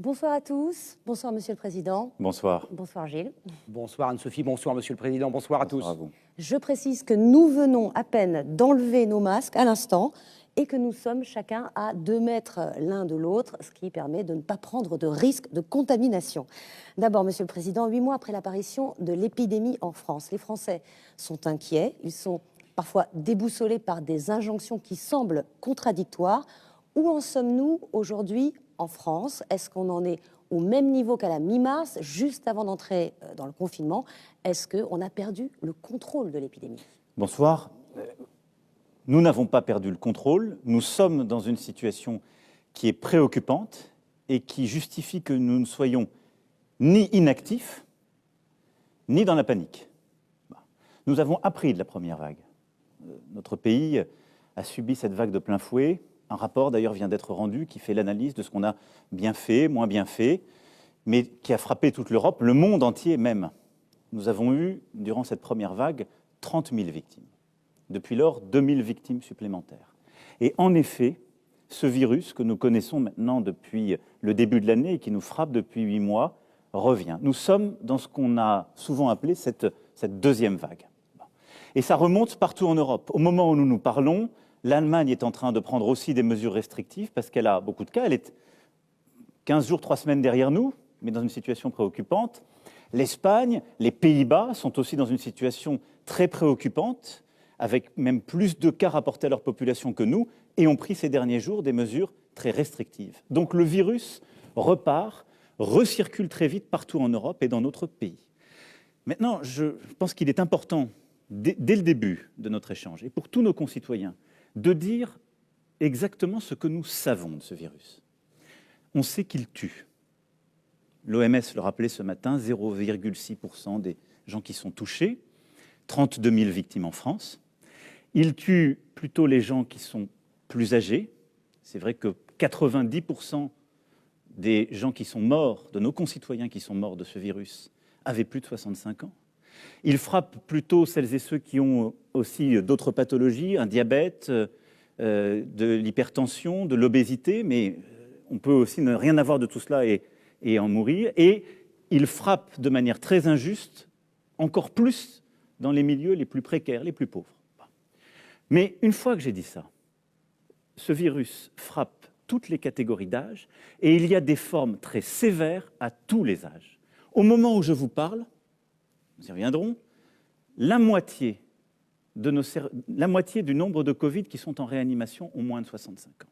Bonsoir à tous. Bonsoir, Monsieur le Président. Bonsoir. Bonsoir, Gilles. Bonsoir Anne-Sophie, bonsoir Monsieur le Président, bonsoir à tous. Bonsoir à vous. Je précise que nous venons à peine d'enlever nos masques à l'instant et que nous sommes chacun à 2 mètres l'un de l'autre, ce qui permet de ne pas prendre de risque de contamination. D'abord, Monsieur le Président, 8 mois après l'apparition de l'épidémie en France, les Français sont inquiets, ils sont parfois déboussolés par des injonctions qui semblent contradictoires. Où en sommes-nous aujourd'hui en France? Est-ce qu'on en est au même niveau qu'à la mi-mars, juste avant d'entrer dans le confinement? Est-ce qu'on a perdu le contrôle de l'épidémie? Bonsoir. Nous n'avons pas perdu le contrôle. Nous sommes dans une situation qui est préoccupante et qui justifie que nous ne soyons ni inactifs, ni dans la panique. Nous avons appris de la première vague. Notre pays a subi cette vague de plein fouet. Un rapport, d'ailleurs, vient d'être rendu qui fait l'analyse de ce qu'on a bien fait, moins bien fait, mais qui a frappé toute l'Europe, le monde entier même. Nous avons eu, durant cette première vague, 30 000 victimes. Depuis lors, 2 000 victimes supplémentaires. Et en effet, ce virus que nous connaissons maintenant depuis le début de l'année et qui nous frappe depuis 8 mois, revient. Nous sommes dans ce qu'on a souvent appelé cette deuxième vague. Et ça remonte partout en Europe. Au moment où nous nous parlons, l'Allemagne est en train de prendre aussi des mesures restrictives parce qu'elle a beaucoup de cas. Elle est 15 jours, 3 semaines derrière nous, mais dans une situation préoccupante. L'Espagne, les Pays-Bas sont aussi dans une situation très préoccupante, avec même plus de cas rapportés à leur population que nous, et ont pris ces derniers jours des mesures très restrictives. Donc le virus repart, recircule très vite partout en Europe et dans notre pays. Maintenant, je pense qu'il est important, dès le début de notre échange, et pour tous nos concitoyens, de dire exactement ce que nous savons de ce virus. On sait qu'il tue. L'OMS le rappelait ce matin, 0,6% des gens qui sont touchés, 32 000 victimes en France. Il tue plutôt les gens qui sont plus âgés. C'est vrai que 90% des gens qui sont morts, de nos concitoyens qui sont morts de ce virus, avaient plus de 65 ans. Il frappe plutôt celles et ceux qui ont aussi d'autres pathologies, un diabète, de l'hypertension, de l'obésité, mais on peut aussi ne rien avoir de tout cela et en mourir. Et il frappe de manière très injuste, encore plus dans les milieux les plus précaires, les plus pauvres. Mais une fois que j'ai dit ça, ce virus frappe toutes les catégories d'âge et il y a des formes très sévères à tous les âges. Au moment où je vous parle, nous y reviendrons, la moitié du nombre de Covid qui sont en réanimation ont moins de 65 ans.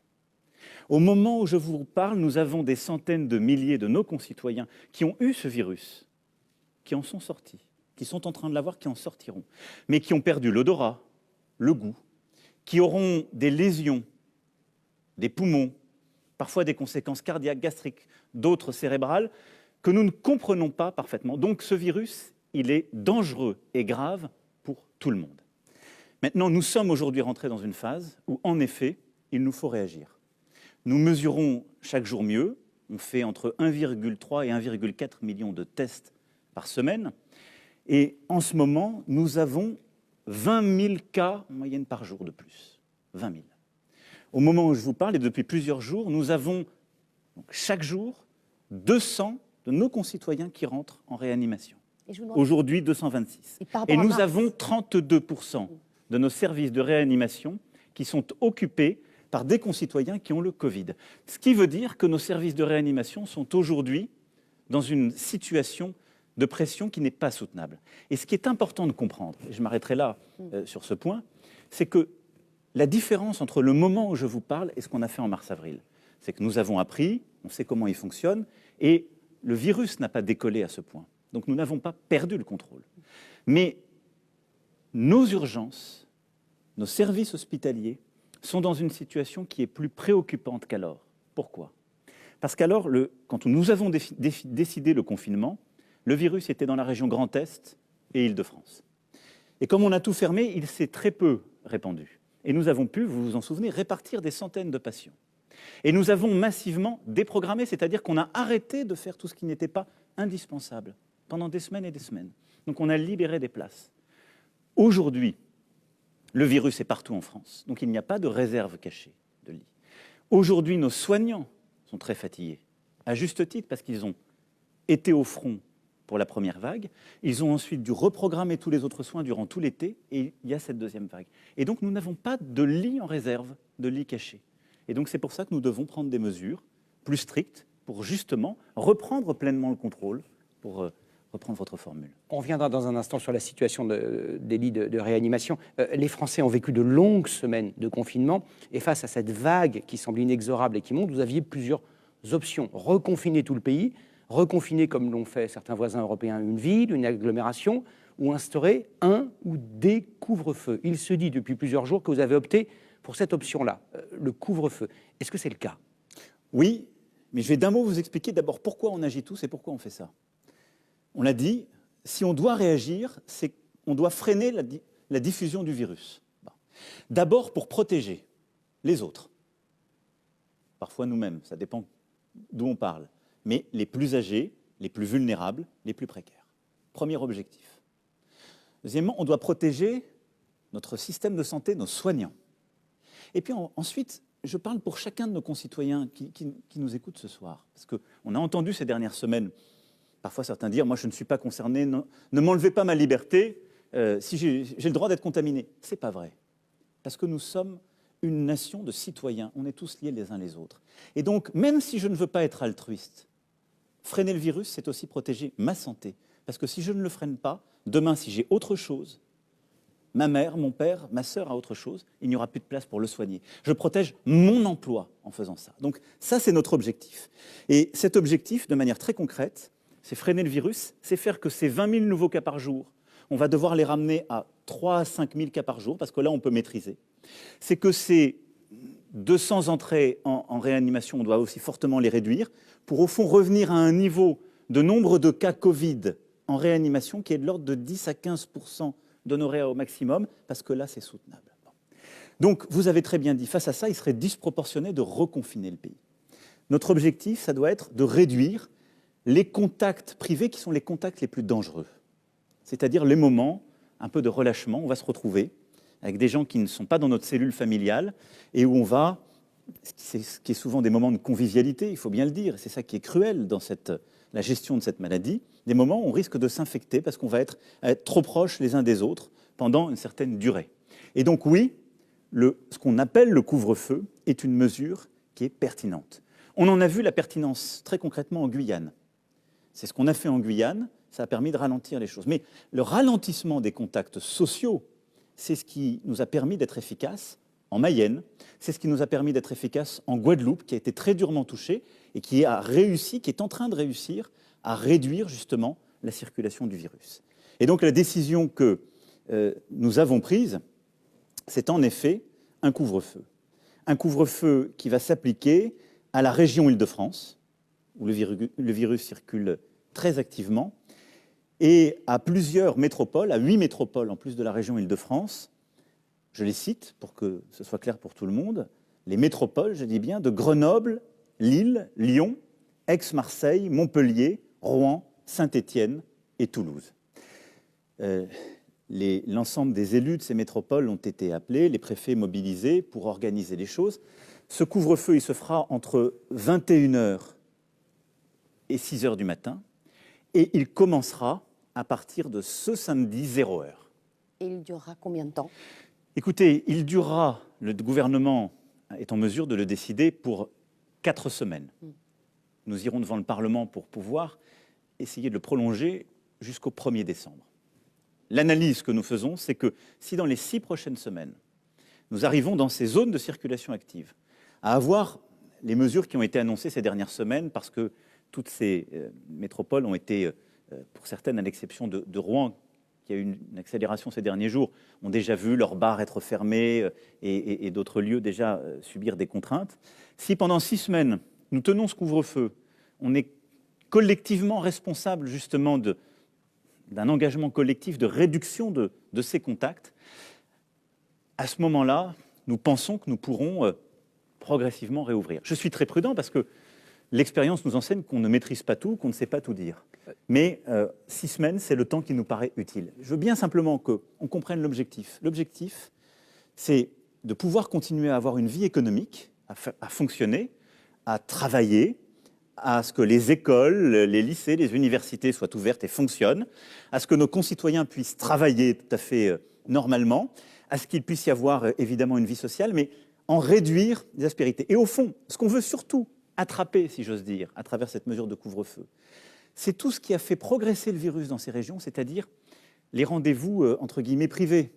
Au moment où je vous parle, nous avons des centaines de milliers de nos concitoyens qui ont eu ce virus, qui en sont sortis, qui sont en train de l'avoir, qui en sortiront, mais qui ont perdu l'odorat, le goût, qui auront des lésions, des poumons, parfois des conséquences cardiaques, gastriques, d'autres cérébrales, que nous ne comprenons pas parfaitement. Donc ce virus, il est dangereux et grave pour tout le monde. Maintenant, nous sommes aujourd'hui rentrés dans une phase où, en effet, il nous faut réagir. Nous mesurons chaque jour mieux. On fait entre 1,3 et 1,4 million de tests par semaine. Et en ce moment, nous avons 20 000 cas en moyenne par jour de plus. 20 000. Au moment où je vous parle, et depuis plusieurs jours, nous avons chaque jour 200 de nos concitoyens qui rentrent en réanimation. Aujourd'hui, 226. Et nous avons 32% de nos services de réanimation qui sont occupés par des concitoyens qui ont le Covid. Ce qui veut dire que nos services de réanimation sont aujourd'hui dans une situation de pression qui n'est pas soutenable. Et ce qui est important de comprendre, et je m'arrêterai là sur ce point, c'est que la différence entre le moment où je vous parle et ce qu'on a fait en mars-avril, c'est que nous avons appris, on sait comment il fonctionne, et le virus n'a pas décollé à ce point. Donc nous n'avons pas perdu le contrôle. Mais nos urgences, nos services hospitaliers sont dans une situation qui est plus préoccupante qu'alors. Pourquoi? Parce qu'alors, quand nous avons décidé le confinement, le virus était dans la région Grand Est et Île-de-France. Et comme on a tout fermé, il s'est très peu répandu. Et nous avons pu, vous vous en souvenez, répartir des centaines de patients. Et nous avons massivement déprogrammé, c'est-à-dire qu'on a arrêté de faire tout ce qui n'était pas indispensable pendant des semaines et des semaines. Donc on a libéré des places. Aujourd'hui, le virus est partout en France, donc il n'y a pas de réserve cachée de lits. Aujourd'hui, nos soignants sont très fatigués, à juste titre, parce qu'ils ont été au front pour la première vague. Ils ont ensuite dû reprogrammer tous les autres soins durant tout l'été, et il y a cette deuxième vague. Et donc, nous n'avons pas de lit en réserve, de lit caché. Et donc, c'est pour ça que nous devons prendre des mesures plus strictes pour justement reprendre pleinement le contrôle, pour reprendre votre formule. On reviendra dans un instant sur la situation des lits de réanimation. Les Français ont vécu de longues semaines de confinement, et face à cette vague qui semble inexorable et qui monte, vous aviez plusieurs options. Reconfiner tout le pays, reconfiner comme l'ont fait certains voisins européens une ville, une agglomération, ou instaurer un ou des couvre-feux. Il se dit depuis plusieurs jours que vous avez opté pour cette option-là, le couvre-feu. Est-ce que c'est le cas? Oui, mais je vais d'un mot vous expliquer d'abord pourquoi on agit tous et pourquoi on fait ça. On l'a dit, si on doit réagir, c'est qu'on doit freiner la diffusion du virus. D'abord pour protéger les autres, parfois nous-mêmes, ça dépend d'où on parle, mais les plus âgés, les plus vulnérables, les plus précaires. Premier objectif. Deuxièmement, on doit protéger notre système de santé, nos soignants. Et puis ensuite, je parle pour chacun de nos concitoyens qui nous écoutent ce soir, parce qu'on a entendu ces dernières semaines parfois certains dire « moi je ne suis pas concerné, non, ne m'enlevez pas ma liberté, si j'ai le droit d'être contaminé ». Ce n'est pas vrai, parce que nous sommes une nation de citoyens, on est tous liés les uns les autres. Et donc, même si je ne veux pas être altruiste, freiner le virus, c'est aussi protéger ma santé. Parce que si je ne le freine pas, demain, si j'ai autre chose, ma mère, mon père, ma sœur a autre chose, il n'y aura plus de place pour le soigner. Je protège mon emploi en faisant ça. Donc ça, c'est notre objectif. Et cet objectif, de manière très concrète, c'est freiner le virus, c'est faire que ces 20 000 nouveaux cas par jour, on va devoir les ramener à 3 à 5 000 cas par jour, parce que là, on peut maîtriser. C'est que ces 200 entrées en réanimation, on doit aussi fortement les réduire, pour au fond revenir à un niveau de nombre de cas Covid en réanimation qui est de l'ordre de 10 à 15% d'honoraires au maximum, parce que là, c'est soutenable. Donc, vous avez très bien dit, face à ça, il serait disproportionné de reconfiner le pays. Notre objectif, ça doit être de réduire les contacts privés qui sont les contacts les plus dangereux. C'est-à-dire les moments, un peu de relâchement, on va se retrouver avec des gens qui ne sont pas dans notre cellule familiale et où on va, ce qui est souvent des moments de convivialité, il faut bien le dire, c'est ça qui est cruel dans la gestion de cette maladie, des moments où on risque de s'infecter parce qu'on va être trop proches les uns des autres pendant une certaine durée. Et donc oui, ce qu'on appelle le couvre-feu est une mesure qui est pertinente. On en a vu la pertinence très concrètement en Guyane. C'est ce qu'on a fait en Guyane, ça a permis de ralentir les choses. Mais le ralentissement des contacts sociaux, c'est ce qui nous a permis d'être efficaces en Mayenne, c'est ce qui nous a permis d'être efficaces en Guadeloupe, qui a été très durement touchée et qui a réussi, qui est en train de réussir à réduire justement la circulation du virus. Et donc la décision que nous avons prise, c'est en effet un couvre-feu. Un couvre-feu qui va s'appliquer à la région Île-de-France, où le virus circule très activement, et à plusieurs métropoles, à 8 métropoles en plus de la région Île-de-France. Je les cite pour que ce soit clair pour tout le monde. Les métropoles, je dis bien, de Grenoble, Lille, Lyon, Aix-Marseille, Montpellier, Rouen, Saint-Étienne et Toulouse. L'ensemble des élus de ces métropoles ont été appelés, les préfets mobilisés pour organiser les choses. Ce couvre-feu, il se fera entre 21h et 6h du matin, et il commencera à partir de ce samedi 0h. Et il durera combien de temps? Écoutez, il durera, le gouvernement est en mesure de le décider pour 4 semaines. Nous irons devant le Parlement pour pouvoir essayer de le prolonger jusqu'au 1er décembre. L'analyse que nous faisons, c'est que si dans les 6 prochaines semaines, nous arrivons dans ces zones de circulation active à avoir les mesures qui ont été annoncées ces dernières semaines, parce que toutes ces métropoles ont été, pour certaines, à l'exception de Rouen, qui a eu une accélération ces derniers jours, ont déjà vu leurs bars être fermés et d'autres lieux déjà subir des contraintes. Si pendant 6 semaines, nous tenons ce couvre-feu, on est collectivement responsable justement d'un engagement collectif de réduction de ces contacts, à ce moment-là, nous pensons que nous pourrons progressivement réouvrir. Je suis très prudent parce que l'expérience nous enseigne qu'on ne maîtrise pas tout, qu'on ne sait pas tout dire. Mais 6 semaines, c'est le temps qui nous paraît utile. Je veux bien simplement qu'on comprenne l'objectif. L'objectif, c'est de pouvoir continuer à avoir une vie économique, à fonctionner, à travailler, à ce que les écoles, les lycées, les universités soient ouvertes et fonctionnent, à ce que nos concitoyens puissent travailler tout à fait normalement, à ce qu'il puisse y avoir évidemment une vie sociale, mais en réduire les aspérités. Et au fond, ce qu'on veut surtout attraper, si j'ose dire, à travers cette mesure de couvre-feu, c'est tout ce qui a fait progresser le virus dans ces régions, c'est-à-dire les rendez-vous, entre guillemets, privés,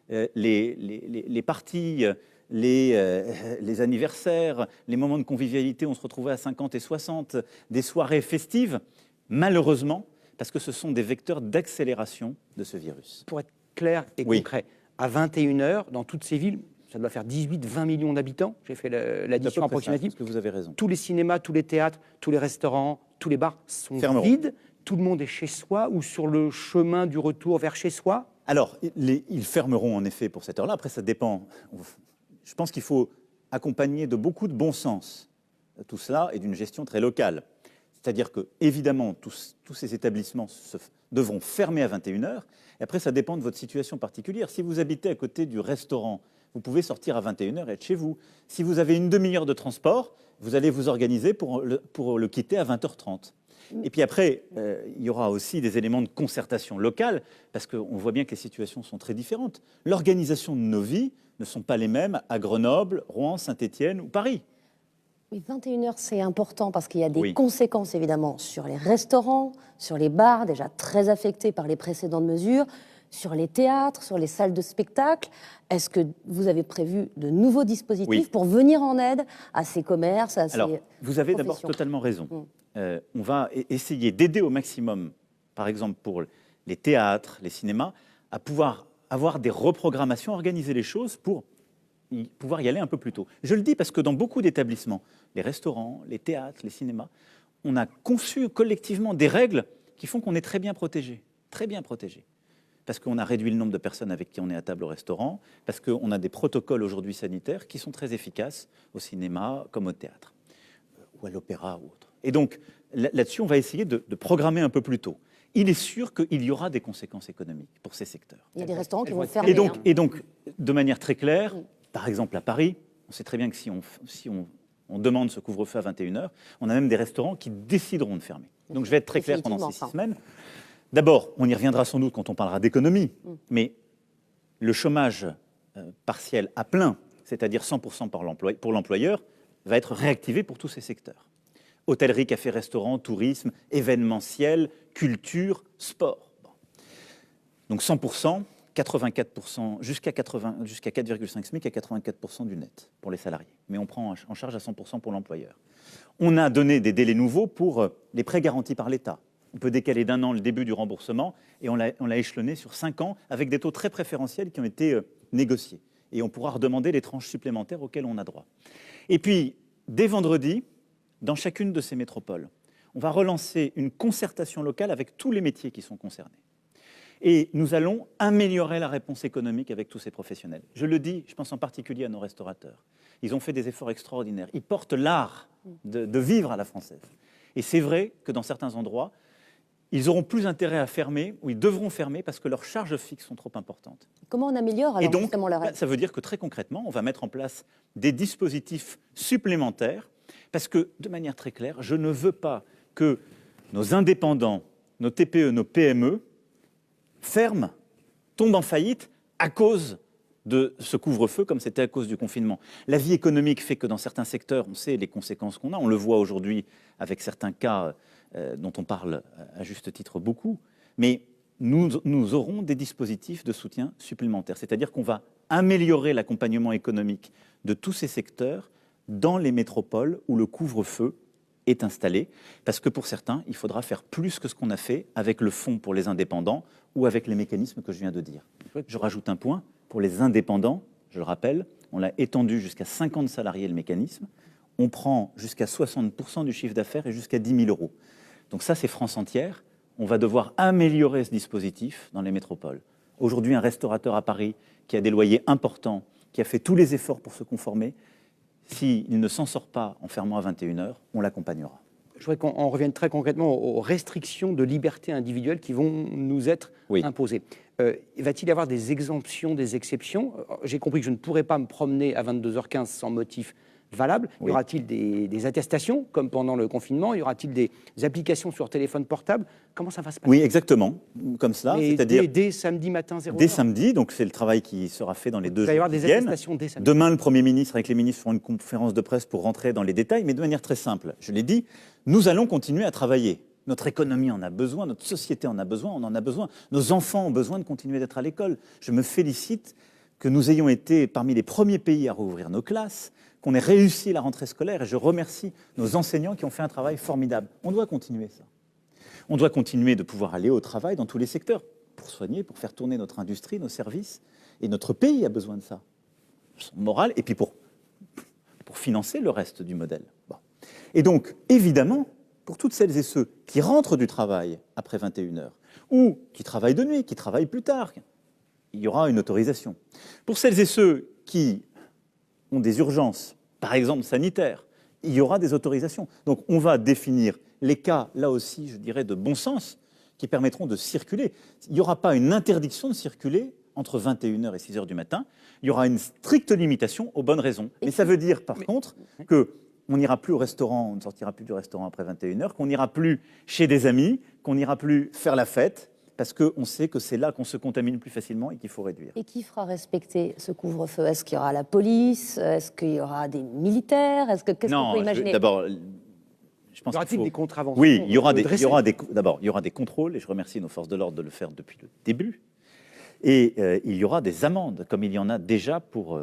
les parties, les anniversaires, les moments de convivialité, on se retrouvait à 50 et 60, des soirées festives, malheureusement, parce que ce sont des vecteurs d'accélération de ce virus. Pour être clair et concret, à 21h, dans toutes ces villes, ça doit faire 18-20 millions d'habitants, j'ai fait l'addition approximative. Parce que vous avez raison. Tous les cinémas, tous les théâtres, tous les restaurants, tous les bars sont vides. Tout le monde est chez soi ou sur le chemin du retour vers chez soi. Alors, ils fermeront en effet pour cette heure-là. Après, ça dépend. Je pense qu'il faut accompagner de beaucoup de bon sens tout cela et d'une gestion très locale. C'est-à-dire que, évidemment, tous ces établissements devront fermer à 21h. Et après, ça dépend de votre situation particulière. Si vous habitez à côté du restaurant, vous pouvez sortir à 21h et être chez vous. Si vous avez une demi-heure de transport, vous allez vous organiser pour le quitter à 20h30. Et puis après, il y aura aussi des éléments de concertation locale, parce qu'on voit bien que les situations sont très différentes. L'organisation de nos vies ne sont pas les mêmes à Grenoble, Rouen, Saint-Étienne ou Paris. Oui, 21h, c'est important parce qu'il y a des conséquences évidemment sur les restaurants, sur les bars, déjà très affectés par les précédentes mesures, sur les théâtres, sur les salles de spectacle. Est-ce que vous avez prévu de nouveaux dispositifs pour venir en aide à ces commerces, à Alors, ces vous avez d'abord totalement raison. On va essayer d'aider au maximum, par exemple pour les théâtres, les cinémas, à pouvoir avoir des reprogrammations, organiser les choses pour pouvoir y aller un peu plus tôt. Je le dis parce que dans beaucoup d'établissements, les restaurants, les théâtres, les cinémas, on a conçu collectivement des règles qui font qu'on est très bien protégé. Très bien protégé. Parce qu'on a réduit le nombre de personnes avec qui on est à table au restaurant, parce qu'on a des protocoles aujourd'hui sanitaires qui sont très efficaces au cinéma comme au théâtre, ou à l'opéra ou autre. Et donc, là-dessus, on va essayer de programmer un peu plus tôt. Il est sûr qu'il y aura des conséquences économiques pour ces secteurs. Il y a des restaurants qui vont fermer. Et donc, de manière très claire, par exemple à Paris, on sait très bien que si on demande ce couvre-feu à 21h, on a même des restaurants qui décideront de fermer. Donc je vais être très clair pendant ces 6 semaines. D'abord, on y reviendra sans doute quand on parlera d'économie, mais le chômage partiel à plein, c'est-à-dire 100% pour l'employeur, va être réactivé pour tous ces secteurs. Hôtellerie, café, restaurant, tourisme, événementiel, culture, sport. Bon. Donc 100%, 84%, jusqu'à 4,5 SMIC à 84% du net pour les salariés. Mais on prend en charge à 100% pour l'employeur. On a donné des délais nouveaux pour les prêts garantis par l'État. On peut décaler d'1 an le début du remboursement et on l'a échelonné sur 5 ans avec des taux très préférentiels qui ont été négociés. Et on pourra redemander les tranches supplémentaires auxquelles on a droit. Et puis, dès vendredi, dans chacune de ces métropoles, on va relancer une concertation locale avec tous les métiers qui sont concernés. Et nous allons améliorer la réponse économique avec tous ces professionnels. Je le dis, je pense en particulier à nos restaurateurs. Ils ont fait des efforts extraordinaires. Ils portent l'art de vivre à la française. Et c'est vrai que dans certains endroits, ils auront plus intérêt à fermer, ou ils devront fermer, parce que leurs charges fixes sont trop importantes. Comment on améliore alors et donc, justement leur aide ? Ça veut dire que très concrètement, on va mettre en place des dispositifs supplémentaires, parce que, de manière très claire, je ne veux pas que nos indépendants, nos TPE, nos PME, ferment, tombent en faillite à cause de ce couvre-feu, comme c'était à cause du confinement. La vie économique fait que dans certains secteurs, on sait les conséquences qu'on a. On le voit aujourd'hui avec certains cas dont on parle à juste titre beaucoup. Mais nous aurons des dispositifs de soutien supplémentaires. C'est-à-dire qu'on va améliorer l'accompagnement économique de tous ces secteurs dans les métropoles où le couvre-feu est installé. Parce que pour certains, il faudra faire plus que ce qu'on a fait avec le fonds pour les indépendants ou avec les mécanismes que je viens de dire. Je rajoute un point. Pour les indépendants, je le rappelle, on l'a étendu jusqu'à 50 salariés le mécanisme. On prend jusqu'à 60% du chiffre d'affaires et jusqu'à 10 000 euros. Donc ça, c'est France entière. On va devoir améliorer ce dispositif dans les métropoles. Aujourd'hui, un restaurateur à Paris qui a des loyers importants, qui a fait tous les efforts pour se conformer, s'il ne s'en sort pas en fermant à 21h, on l'accompagnera. Je voudrais qu'on revienne très concrètement aux restrictions de liberté individuelle qui vont nous être imposées. Va-t-il y avoir des exemptions, des exceptions ? J'ai compris que je ne pourrais pas me promener à 22h15 sans motif valables? Oui. Y aura-t-il des attestations, comme pendant le confinement? Y aura-t-il des applications sur téléphone portable? Comment ça va se passer? Oui, exactement, comme cela, Mais c'est-à-dire dès samedi matin 0 dès heure. samedi, donc c'est le travail qui sera fait dans les 2 Il va y jours avoir qui des viennent. attestations dès samedi. Demain, le Premier ministre avec les ministres feront une conférence de presse pour rentrer dans les détails, mais de manière très simple. Je l'ai dit, nous allons continuer à travailler. Notre économie en a besoin, notre société en a besoin, on en a besoin. Nos enfants ont besoin de continuer d'être à l'école. Je me félicite que nous ayons été parmi les premiers pays à rouvrir nos classes, qu'on ait réussi la rentrée scolaire, et je remercie nos enseignants qui ont fait un travail formidable. On doit continuer ça. On doit continuer de pouvoir aller au travail dans tous les secteurs, pour soigner, pour faire tourner notre industrie, nos services, et notre pays a besoin de ça. Moral, et puis pour financer le reste du modèle. Bon. Et donc, évidemment, pour toutes celles et ceux qui rentrent du travail après 21h, ou qui travaillent de nuit, qui travaillent plus tard, il y aura une autorisation. Pour celles et ceux qui ont des urgences, par exemple sanitaires, il y aura des autorisations. Donc on va définir les cas, là aussi, je dirais, de bon sens, qui permettront de circuler. Il n'y aura pas une interdiction de circuler entre 21h et 6h du matin. Il y aura une stricte limitation aux bonnes raisons. Mais ça veut dire, par contre, qu'on n'ira plus au restaurant, on ne sortira plus du restaurant après 21h, qu'on n'ira plus chez des amis, qu'on n'ira plus faire la fête, parce qu'on sait que c'est là qu'on se contamine plus facilement et qu'il faut réduire. Et qui fera respecter ce couvre-feu? Est-ce qu'il y aura la police? Est-ce qu'il y aura des militaires? Qu'est-ce qu'on peut imaginer? D'abord, je pense Y aura-t-il des contraventions? Oui, il y aura des contrôles, et je remercie nos forces de l'ordre de le faire depuis le début. Et il y aura des amendes, comme il y en a déjà pour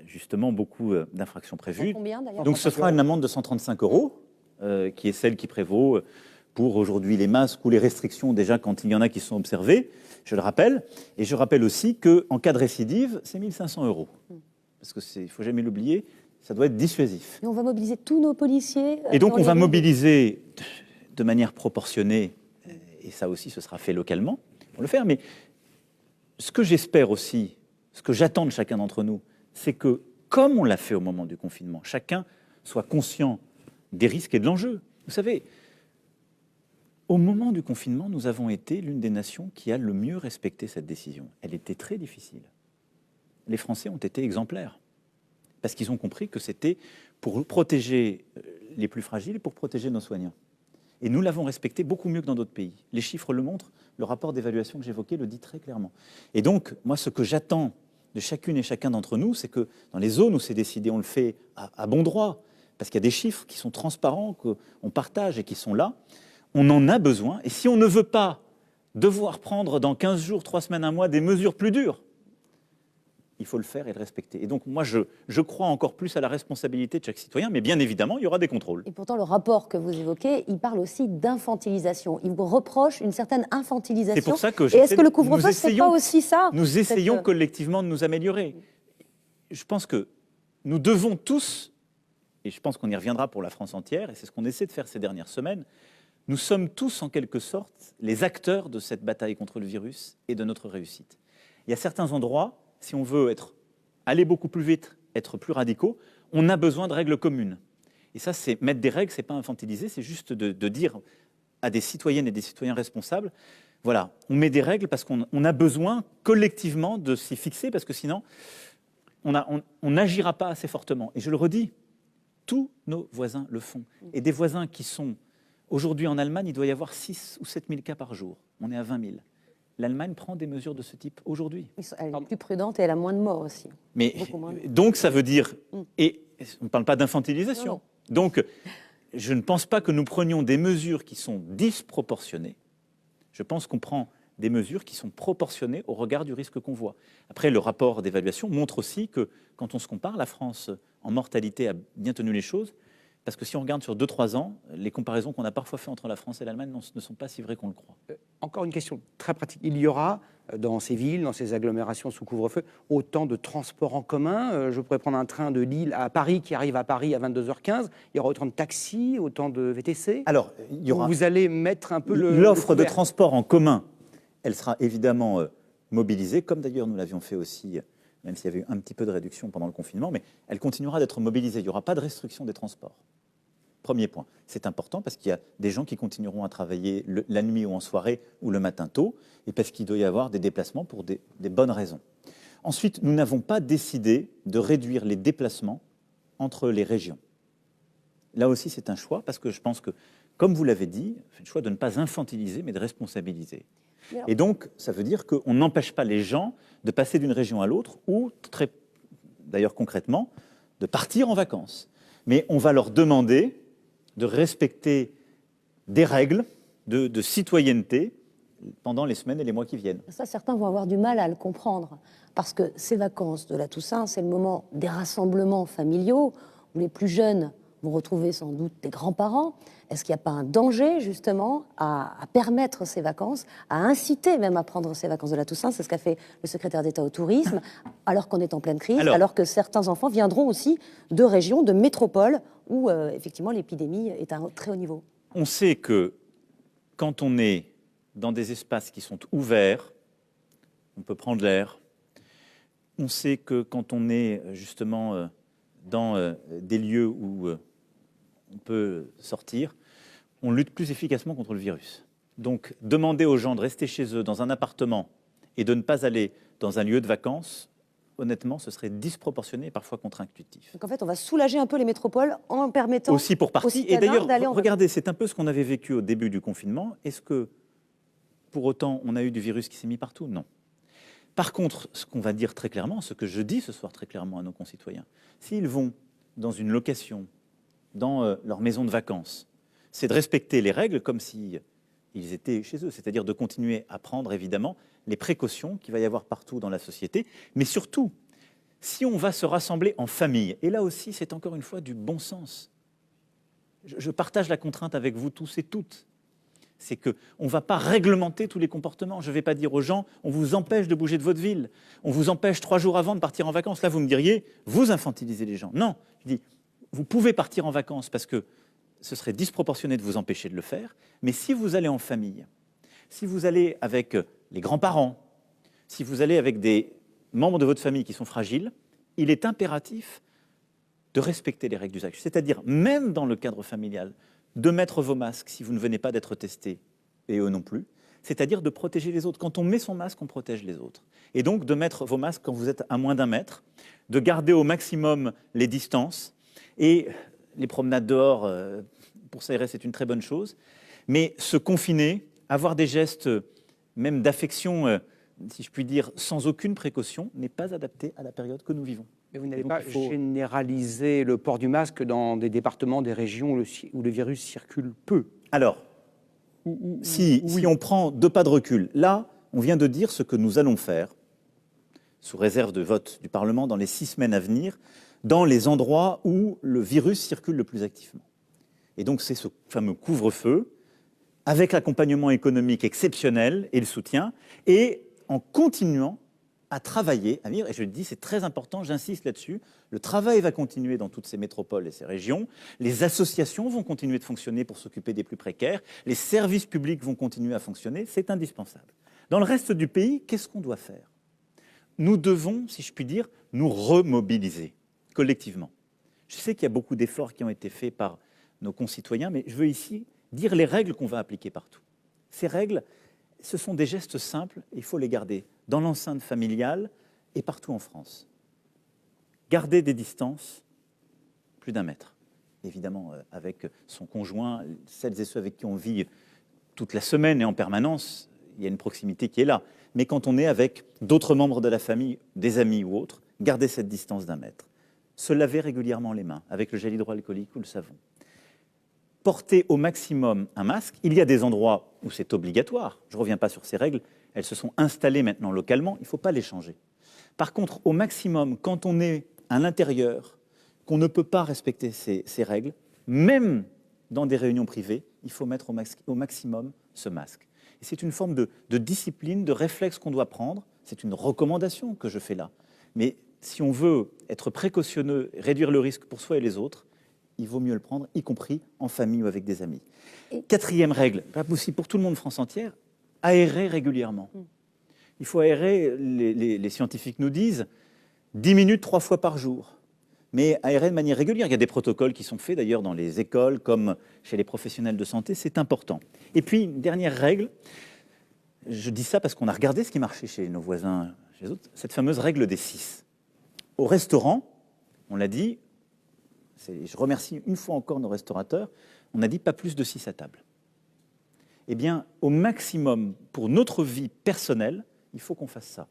justement beaucoup d'infractions prévues. Combien, d'ailleurs? Donc ce sera une amende de 135 €, qui est celle qui prévaut pour aujourd'hui les masques ou les restrictions, déjà quand il y en a qui sont observées, je le rappelle. Et je rappelle aussi qu'en cas de récidive, c'est 1 500 €. Parce qu'il ne faut jamais l'oublier, ça doit être dissuasif. Et on va mobiliser tous nos policiers. Et donc dans on les va rues. mobiliser de manière proportionnée, et ça aussi ce sera fait localement, pour le faire. Mais ce que j'espère aussi, ce que j'attends de chacun d'entre nous, c'est que, comme on l'a fait au moment du confinement, chacun soit conscient des risques et de l'enjeu. Vous savez, au moment du confinement, nous avons été l'une des nations qui a le mieux respecté cette décision. Elle était très difficile. Les Français ont été exemplaires, parce qu'ils ont compris que c'était pour protéger les plus fragiles et pour protéger nos soignants. Et nous l'avons respecté beaucoup mieux que dans d'autres pays. Les chiffres le montrent, le rapport d'évaluation que j'évoquais le dit très clairement. Et donc, moi, ce que j'attends de chacune et chacun d'entre nous, c'est que dans les zones où c'est décidé, on le fait à bon droit, parce qu'il y a des chiffres qui sont transparents, qu'on partage et qui sont là. On en a besoin. Et si on ne veut pas devoir prendre dans 15 jours, 3 semaines, 1 mois, des mesures plus dures, il faut le faire et le respecter. Et donc, moi, je crois encore plus à la responsabilité de chaque citoyen, mais bien évidemment, il y aura des contrôles. Et pourtant, le rapport que vous évoquez, il parle aussi d'infantilisation. Il vous reproche une certaine infantilisation. C'est pour ça que Et est-ce que le couvre-feu, c'est pas aussi ça? Nous essayons collectivement de nous améliorer. Je pense que nous devons tous, et je pense qu'on y reviendra pour la France entière, et c'est ce qu'on essaie de faire ces dernières semaines, nous sommes tous en quelque sorte les acteurs de cette bataille contre le virus et de notre réussite. Il y a certains endroits, si on veut aller beaucoup plus vite, être plus radicaux, on a besoin de règles communes. Et ça, c'est mettre des règles, c'est pas infantiliser, c'est juste de dire à des citoyennes et des citoyens responsables, voilà, on met des règles parce qu'on a besoin collectivement de s'y fixer, parce que sinon, on n'agira pas assez fortement. Et je le redis, tous nos voisins le font. Et des voisins qui sont... Aujourd'hui, en Allemagne, il doit y avoir 6 ou 7 000 cas par jour. On est à 20 000. L'Allemagne prend des mesures de ce type aujourd'hui. Elle est plus prudente et elle a moins de morts aussi. Mais donc, ça veut dire... Et on ne parle pas d'infantilisation. Donc, je ne pense pas que nous prenions des mesures qui sont disproportionnées. Je pense qu'on prend des mesures qui sont proportionnées au regard du risque qu'on voit. Après, le rapport d'évaluation montre aussi que, quand on se compare, la France, en mortalité, a bien tenu les choses. Parce que si on regarde sur 2-3 ans, les comparaisons qu'on a parfois faites entre la France et l'Allemagne ne sont pas si vraies qu'on le croit. Encore une question très pratique. Il y aura dans ces villes, dans ces agglomérations sous couvre-feu, autant de transports en commun? Je pourrais prendre un train de Lille à Paris qui arrive à Paris à 22h15. Il y aura autant de taxis, autant de VTC? Alors, il y aura... Vous allez mettre un peu l'offre de transport en commun, elle sera évidemment mobilisée, comme d'ailleurs nous l'avions fait aussi, même s'il y avait eu un petit peu de réduction pendant le confinement, mais elle continuera d'être mobilisée. Il n'y aura pas de restriction des transports. Premier point. C'est important parce qu'il y a des gens qui continueront à travailler la nuit ou en soirée ou le matin tôt, et parce qu'il doit y avoir des déplacements pour des bonnes raisons. Ensuite, nous n'avons pas décidé de réduire les déplacements entre les régions. Là aussi, c'est un choix, parce que je pense que, comme vous l'avez dit, c'est le choix de ne pas infantiliser, mais de responsabiliser. Et donc, ça veut dire qu'on n'empêche pas les gens de passer d'une région à l'autre, ou, d'ailleurs concrètement, de partir en vacances. Mais on va leur demander de respecter des règles de citoyenneté pendant les semaines et les mois qui viennent. Ça, certains vont avoir du mal à le comprendre, parce que ces vacances de la Toussaint, c'est le moment des rassemblements familiaux, où les plus jeunes vont retrouver sans doute des grands-parents. Est-ce qu'il n'y a pas un danger, justement, à permettre ces vacances, à inciter même à prendre ces vacances de la Toussaint? C'est ce qu'a fait le secrétaire d'État au tourisme, alors qu'on est en pleine crise, alors que certains enfants viendront aussi de régions, de métropoles, où effectivement l'épidémie est à un très haut niveau. On sait que quand on est dans des espaces qui sont ouverts, on peut prendre l'air. On sait que quand on est justement dans des lieux où on peut sortir, on lutte plus efficacement contre le virus. Donc, demander aux gens de rester chez eux dans un appartement et de ne pas aller dans un lieu de vacances, honnêtement, ce serait disproportionné et parfois contre-intuitif. Donc en fait, on va soulager un peu les métropoles en permettant aussi pour partie. Et d'ailleurs, regardez, c'est un peu ce qu'on avait vécu au début du confinement. Est-ce que, pour autant, on a eu du virus qui s'est mis partout? Non. Par contre, ce qu'on va dire très clairement, ce que je dis ce soir très clairement à nos concitoyens, s'ils vont dans une location, dans leur maison de vacances, c'est de respecter les règles comme si ils étaient chez eux, c'est-à-dire de continuer à prendre évidemment les précautions qu'il va y avoir partout dans la société, mais surtout, si on va se rassembler en famille, et là aussi c'est encore une fois du bon sens, je partage la contrainte avec vous tous et toutes, c'est qu'on ne va pas réglementer tous les comportements. Je ne vais pas dire aux gens, on vous empêche de bouger de votre ville, on vous empêche 3 jours avant de partir en vacances. Là, vous me diriez, vous infantilisez les gens. Non, je dis, vous pouvez partir en vacances parce que ce serait disproportionné de vous empêcher de le faire, mais si vous allez en famille, si vous allez avec les grands-parents, si vous allez avec des membres de votre famille qui sont fragiles, il est impératif de respecter les règles d'usage. C'est-à-dire, même dans le cadre familial, de mettre vos masques si vous ne venez pas d'être testés, et eux non plus, c'est-à-dire de protéger les autres. Quand on met son masque, on protège les autres. Et donc de mettre vos masques quand vous êtes à moins d'1 mètre, de garder au maximum les distances, et les promenades dehors, pour s'aérer, c'est une très bonne chose, mais se confiner, avoir des gestes, même d'affection, si je puis dire, sans aucune précaution, n'est pas adapté à la période que nous vivons. Mais vous n'allez pas généraliser le port du masque dans des départements, des régions où le virus circule peu. Alors, si on prend 2 pas de recul, là, on vient de dire ce que nous allons faire, sous réserve de vote du Parlement, dans les 6 semaines à venir, dans les endroits où le virus circule le plus activement. Et donc, c'est ce fameux couvre-feu, avec l'accompagnement économique exceptionnel et le soutien, et en continuant à travailler, à vivre, et je le dis, c'est très important, j'insiste là-dessus, le travail va continuer dans toutes ces métropoles et ces régions, les associations vont continuer de fonctionner pour s'occuper des plus précaires, les services publics vont continuer à fonctionner, c'est indispensable. Dans le reste du pays, qu'est-ce qu'on doit faire? Nous devons, si je puis dire, nous remobiliser collectivement. Je sais qu'il y a beaucoup d'efforts qui ont été faits par nos concitoyens, mais je veux ici dire les règles qu'on va appliquer partout. Ces règles, ce sont des gestes simples, il faut les garder dans l'enceinte familiale et partout en France. Garder des distances, plus d'1 mètre. Évidemment, avec son conjoint, celles et ceux avec qui on vit toute la semaine et en permanence, il y a une proximité qui est là. Mais quand on est avec d'autres membres de la famille, des amis ou autres, garder cette distance d'1 mètre. Se laver régulièrement les mains avec le gel hydroalcoolique ou le savon. Porter au maximum un masque. Il y a des endroits où c'est obligatoire. Je ne reviens pas sur ces règles. Elles se sont installées maintenant localement. Il ne faut pas les changer. Par contre, au maximum, quand on est à l'intérieur, qu'on ne peut pas respecter ces règles, même dans des réunions privées, il faut mettre au maximum ce masque. Et c'est une forme de discipline, de réflexe qu'on doit prendre. C'est une recommandation que je fais là. Mais si on veut être précautionneux, réduire le risque pour soi et les autres, il vaut mieux le prendre, y compris en famille ou avec des amis. Et 4e règle, pas possible pour tout le monde France entière, aérer régulièrement. Il faut aérer, les scientifiques nous disent, 10 minutes 3 fois par jour. Mais aérer de manière régulière. Il y a des protocoles qui sont faits d'ailleurs dans les écoles comme chez les professionnels de santé, c'est important. Et puis, une dernière règle, je dis ça parce qu'on a regardé ce qui marchait chez nos voisins, chez les autres, cette fameuse règle des 6. Au restaurant, on l'a dit, je remercie une fois encore nos restaurateurs, on a dit pas plus de 6 à table. Eh bien, au maximum, pour notre vie personnelle, il faut qu'on fasse ça.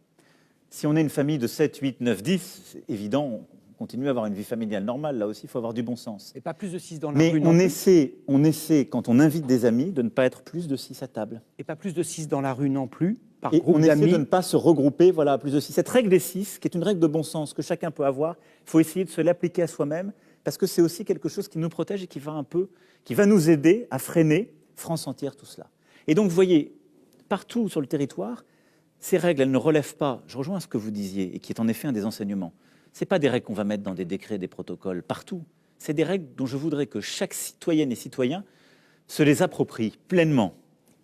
Si on est une famille de 7, 8, 9, 10, c'est évident, on continue à avoir une vie familiale normale. Là aussi, il faut avoir du bon sens. Et pas plus de 6 dans la Mais rue. on essaie, quand on invite des amis, de ne pas être plus de 6 à table. Et pas plus de 6 dans la rue non plus, par Et groupe on essaie d'amis. de ne pas se regrouper à plus de 6. Cette règle des 6, qui est une règle de bon sens que chacun peut avoir, il faut essayer de se l'appliquer à soi-même, parce que c'est aussi quelque chose qui nous protège et qui va nous aider à freiner France entière tout cela. Et donc, vous voyez, partout sur le territoire, ces règles, elles ne relèvent pas, je rejoins ce que vous disiez, et qui est en effet un des enseignements, ce n'est pas des règles qu'on va mettre dans des décrets, des protocoles, partout. C'est des règles dont je voudrais que chaque citoyenne et citoyen se les approprie pleinement.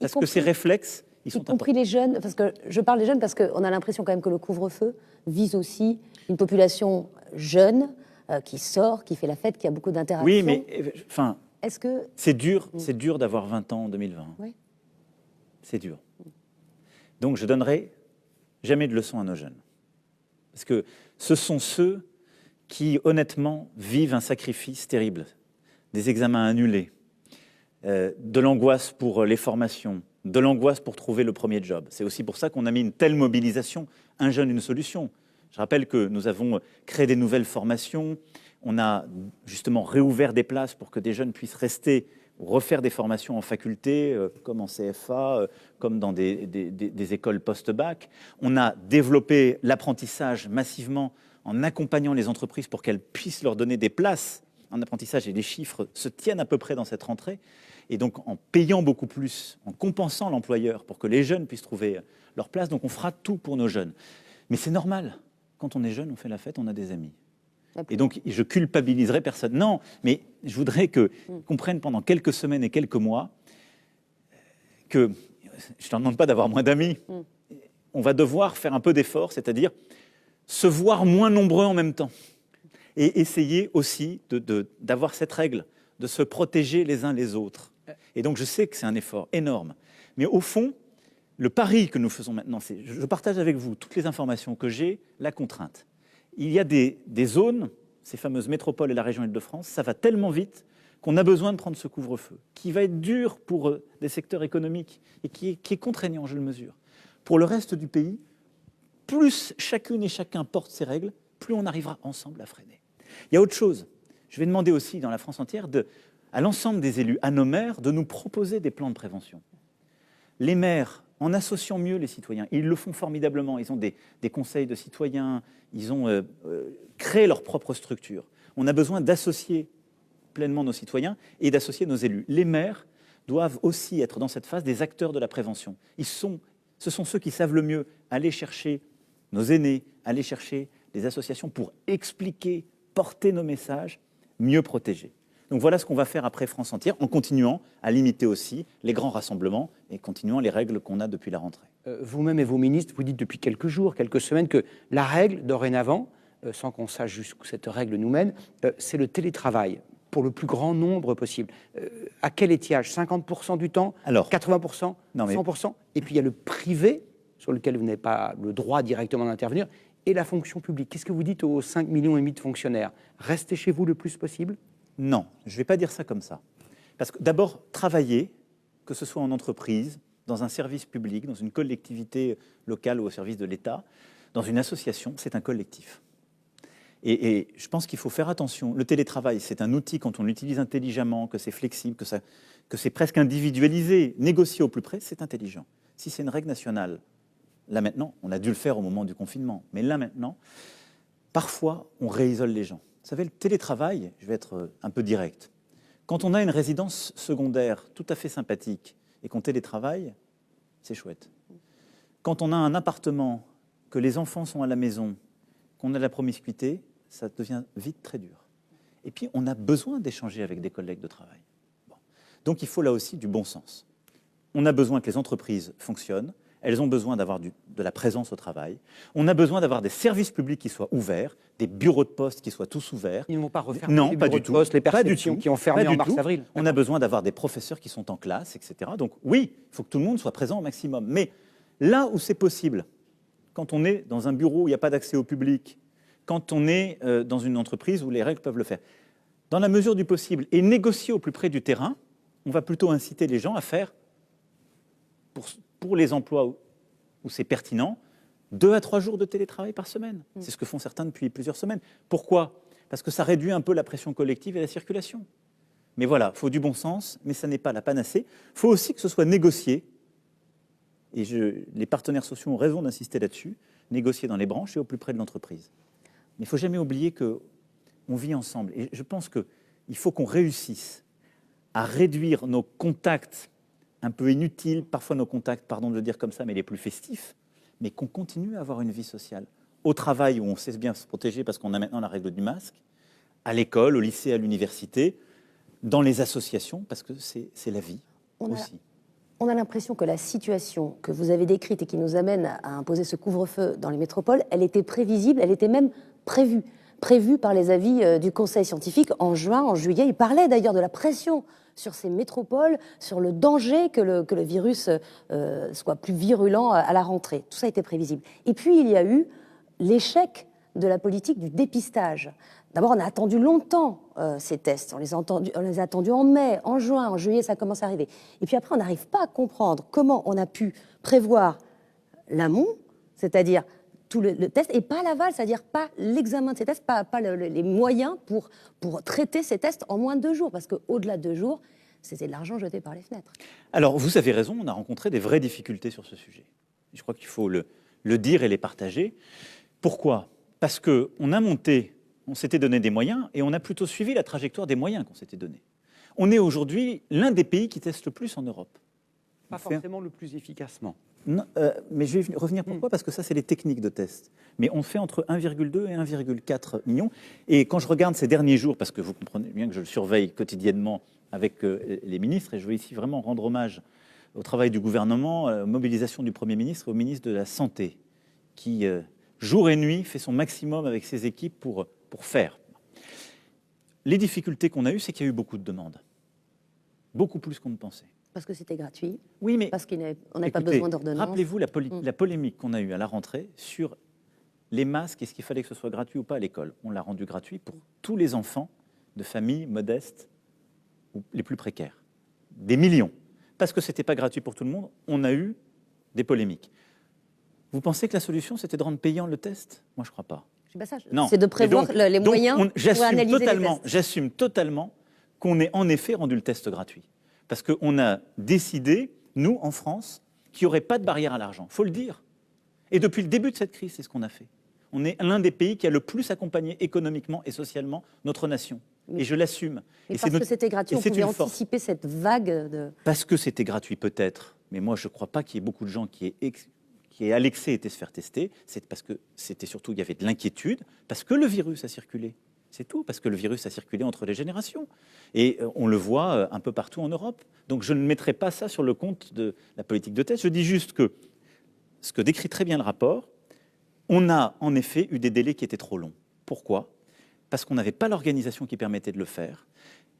Parce que ces réflexes, ils sont y compris les jeunes, parce que je parle des jeunes parce qu'on a l'impression quand même que le couvre-feu vise aussi une population jeune qui sort, qui fait la fête, qui a beaucoup d'interactions. Oui, mais enfin, est-ce que c'est dur d'avoir 20 ans en 2020. Oui. C'est dur. Donc je donnerai jamais de leçons à nos jeunes. Parce que ce sont ceux qui, honnêtement, vivent un sacrifice terrible. Des examens annulés, de l'angoisse pour les formations, de l'angoisse pour trouver le premier job. C'est aussi pour ça qu'on a mis une telle mobilisation, un jeune, une solution. Je rappelle que nous avons créé des nouvelles formations, on a justement réouvert des places pour que des jeunes puissent rester, refaire des formations en faculté, comme en CFA, comme dans des écoles post-bac. On a développé l'apprentissage massivement en accompagnant les entreprises pour qu'elles puissent leur donner des places en apprentissage, et les chiffres se tiennent à peu près dans cette rentrée. Et donc, en payant beaucoup plus, en compensant l'employeur pour que les jeunes puissent trouver leur place, donc on fera tout pour nos jeunes. Mais c'est normal, quand on est jeune, on fait la fête, on a des amis. Et donc, je culpabiliserai personne. Non, mais je voudrais qu'on comprenne pendant quelques semaines et quelques mois que, je ne leur demande pas d'avoir moins d'amis, on va devoir faire un peu d'effort, c'est-à-dire se voir moins nombreux en même temps. Et essayer aussi d'avoir cette règle, de se protéger les uns les autres. Et donc, je sais que c'est un effort énorme. Mais au fond, le pari que nous faisons maintenant, c'est, je partage avec vous toutes les informations que j'ai, la contrainte. Il y a des zones, ces fameuses métropoles et la région Île-de-France, ça va tellement vite qu'on a besoin de prendre ce couvre-feu, qui va être dur pour des secteurs économiques et qui est contraignant, je le mesure. Pour le reste du pays, plus chacune et chacun porte ses règles, plus on arrivera ensemble à freiner. Il y a autre chose. Je vais demander aussi dans la France entière à l'ensemble des élus, à nos maires, de nous proposer des plans de prévention. Les maires, en associant mieux les citoyens, ils le font formidablement. Ils ont des conseils de citoyens, ils ont créé leur propre structure. On a besoin d'associer pleinement nos citoyens et d'associer nos élus. Les maires doivent aussi être dans cette phase des acteurs de la prévention. Ce sont ceux qui savent le mieux aller chercher nos aînés, aller chercher les associations pour expliquer, porter nos messages, mieux protéger. Donc voilà ce qu'on va faire après France entière, en continuant à limiter aussi les grands rassemblements et continuant les règles qu'on a depuis la rentrée. Vous-même et vos ministres, vous dites depuis quelques jours, quelques semaines, que la règle, dorénavant, sans qu'on sache jusqu'où cette règle nous mène, c'est le télétravail, pour le plus grand nombre possible. À quel étiage? 50% du temps? Alors, 80%? non, mais... 100%? Et puis il y a le privé, sur lequel vous n'avez pas le droit directement d'intervenir, et la fonction publique. Qu'est-ce que vous dites aux 5,5 millions de fonctionnaires? Restez chez vous le plus possible? Non, je ne vais pas dire ça comme ça. Parce que d'abord, travailler, que ce soit en entreprise, dans un service public, dans une collectivité locale ou au service de l'État, dans une association, c'est un collectif. Et je pense qu'il faut faire attention. Le télétravail, c'est un outil quand on l'utilise intelligemment, que c'est flexible, que c'est presque individualisé, négocié au plus près, c'est intelligent. Si c'est une règle nationale, là maintenant, on a dû le faire au moment du confinement, mais là maintenant, parfois, on réisole les gens. Vous savez, le télétravail, je vais être un peu direct, quand on a une résidence secondaire tout à fait sympathique et qu'on télétravaille, c'est chouette. Quand on a un appartement, que les enfants sont à la maison, qu'on a de la promiscuité, ça devient vite très dur. Et puis, on a besoin d'échanger avec des collègues de travail. Bon. Donc, il faut là aussi du bon sens. On a besoin que les entreprises fonctionnent. Elles ont besoin d'avoir de la présence au travail. On a besoin d'avoir des services publics qui soient ouverts, des bureaux de poste qui soient tous ouverts. Ils ne vont pas refaire non, les pas bureaux du de tout. poste, les Pas du perceptions tout. qui ont fermé en mars-avril. On a besoin d'avoir des professeurs qui sont en classe, etc. Donc oui, il faut que tout le monde soit présent au maximum. Mais là où c'est possible, quand on est dans un bureau où il n'y a pas d'accès au public, quand on est dans une entreprise où les règles peuvent le faire, dans la mesure du possible, et négocier au plus près du terrain, on va plutôt inciter les gens à faire, pour les emplois où c'est pertinent, 2 à 3 jours de télétravail par semaine. C'est ce que font certains depuis plusieurs semaines. Pourquoi ? Parce que ça réduit un peu la pression collective et la circulation. Mais voilà, il faut du bon sens, mais ça n'est pas la panacée. Il faut aussi que ce soit négocié, et les partenaires sociaux ont raison d'insister là-dessus, négocié dans les branches et au plus près de l'entreprise. Mais il ne faut jamais oublier qu'on vit ensemble. Et je pense qu'il faut qu'on réussisse à réduire nos contacts un peu inutiles, parfois nos contacts, pardon de le dire comme ça, mais les plus festifs, mais qu'on continue à avoir une vie sociale. Au travail, où on sait bien se protéger parce qu'on a maintenant la règle du masque, à l'école, au lycée, à l'université, dans les associations, parce que c'est la vie aussi. On a l'impression que la situation que vous avez décrite et qui nous amène à imposer ce couvre-feu dans les métropoles, elle était prévisible, elle était même prévue par les avis du Conseil scientifique en juin, en juillet. Il parlait d'ailleurs de la pression sur ces métropoles, sur le danger que le virus soit plus virulent à la rentrée. Tout ça était prévisible. Et puis il y a eu l'échec de la politique du dépistage. D'abord, on a attendu longtemps ces tests. On les a attendus en mai, en juin, en juillet, ça commence à arriver. Et puis après, on n'arrive pas à comprendre comment on a pu prévoir l'amont, c'est-à-dire tout le test, et pas l'aval, c'est-à-dire pas l'examen de ces tests, pas les moyens pour traiter ces tests en moins de 2 jours. Parce qu'au-delà de 2 jours, c'était de l'argent jeté par les fenêtres. Alors, vous avez raison, on a rencontré des vraies difficultés sur ce sujet. Je crois qu'il faut le dire et les partager. Pourquoi ? Parce qu'on a monté... On s'était donné des moyens et on a plutôt suivi la trajectoire des moyens qu'on s'était donnés. On est aujourd'hui l'un des pays qui teste le plus en Europe. Pas forcément le plus efficacement. Non, mais je vais revenir pourquoi, parce que ça, c'est les techniques de test. Mais on fait entre 1,2 et 1,4 millions. Et quand je regarde ces derniers jours, parce que vous comprenez bien que je le surveille quotidiennement avec les ministres, et je veux ici vraiment rendre hommage au travail du gouvernement, à la mobilisation du Premier ministre et au ministre de la Santé, qui, jour et nuit, fait son maximum avec ses équipes pour faire. Les difficultés qu'on a eues, c'est qu'il y a eu beaucoup de demandes. Beaucoup plus qu'on ne pensait. Parce que c'était gratuit. Oui, mais parce qu'on n'avait pas besoin d'ordonnance. Rappelez-vous la polémique qu'on a eue à la rentrée sur les masques et ce qu'il fallait que ce soit gratuit ou pas à l'école. On l'a rendu gratuit pour tous les enfants de familles modestes ou les plus précaires. Des millions. Parce que ce n'était pas gratuit pour tout le monde, on a eu des polémiques. Vous pensez que la solution, c'était de rendre payant le test ? Moi, je ne crois pas. C'est de prévoir les moyens pour analyser les tests. J'assume totalement qu'on ait en effet rendu le test gratuit. Parce qu'on a décidé, nous, en France, qu'il n'y aurait pas de barrière à l'argent. Il faut le dire. Et depuis le début de cette crise, c'est ce qu'on a fait. On est l'un des pays qui a le plus accompagné économiquement et socialement notre nation. Et je l'assume. Et parce que c'était gratuit, on pouvait anticiper cette vague de... Parce que c'était gratuit peut-être, mais moi je ne crois pas qu'il y ait beaucoup de gens qui aient à l'excès été se faire tester. C'est parce que c'était surtout, il y avait de l'inquiétude, parce que le virus a circulé. C'est tout, parce que le virus a circulé entre les générations. Et on le voit un peu partout en Europe. Donc je ne mettrai pas ça sur le compte de la politique de test. Je dis juste que, ce que décrit très bien le rapport, on a en effet eu des délais qui étaient trop longs. Pourquoi ? Parce qu'on n'avait pas l'organisation qui permettait de le faire.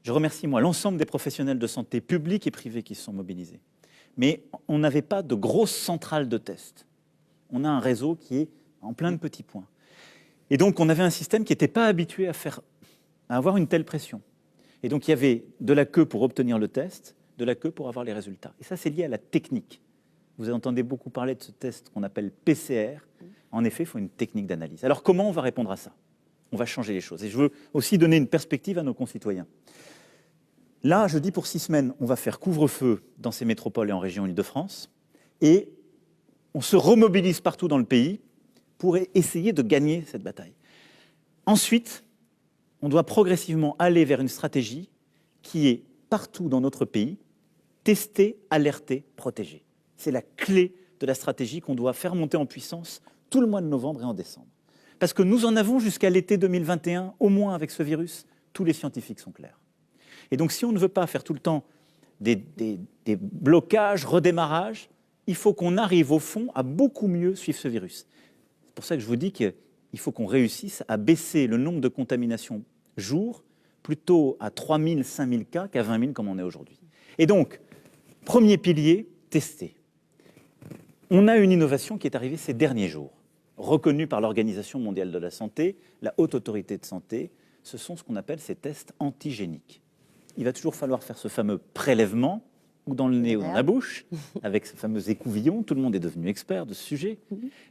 Je remercie, moi, l'ensemble des professionnels de santé publics et privés qui se sont mobilisés. Mais on n'avait pas de grosses centrales de tests. On a un réseau qui est en plein de petits points. Et donc, on avait un système qui n'était pas habitué à avoir une telle pression. Et donc, il y avait de la queue pour obtenir le test, de la queue pour avoir les résultats. Et ça, c'est lié à la technique. Vous entendez beaucoup parler de ce test qu'on appelle PCR. En effet, il faut une technique d'analyse. Alors, comment on va répondre à ça ? On va changer les choses. Et je veux aussi donner une perspective à nos concitoyens. Là, je dis pour 6 semaines, on va faire couvre-feu dans ces métropoles et en région Île-de-France. Et on se remobilise partout dans le pays pour essayer de gagner cette bataille. Ensuite, on doit progressivement aller vers une stratégie qui est partout dans notre pays, tester, alerter, protéger. C'est la clé de la stratégie qu'on doit faire monter en puissance tout le mois de novembre et en décembre. Parce que nous en avons jusqu'à l'été 2021, au moins avec ce virus, tous les scientifiques sont clairs. Et donc si on ne veut pas faire tout le temps des blocages, redémarrages, il faut qu'on arrive au fond à beaucoup mieux suivre ce virus. C'est pour ça que je vous dis qu'il faut qu'on réussisse à baisser le nombre de contaminations jour, plutôt à 3 000, 5 000 cas qu'à 20 000 comme on est aujourd'hui. Et donc, premier pilier, tester. On a une innovation qui est arrivée ces derniers jours, reconnue par l'Organisation mondiale de la santé, la Haute Autorité de santé, ce sont ce qu'on appelle ces tests antigéniques. Il va toujours falloir faire ce fameux prélèvement, ou dans le nez ou dans la bouche, avec ce fameux écouvillon. Tout le monde est devenu expert de ce sujet.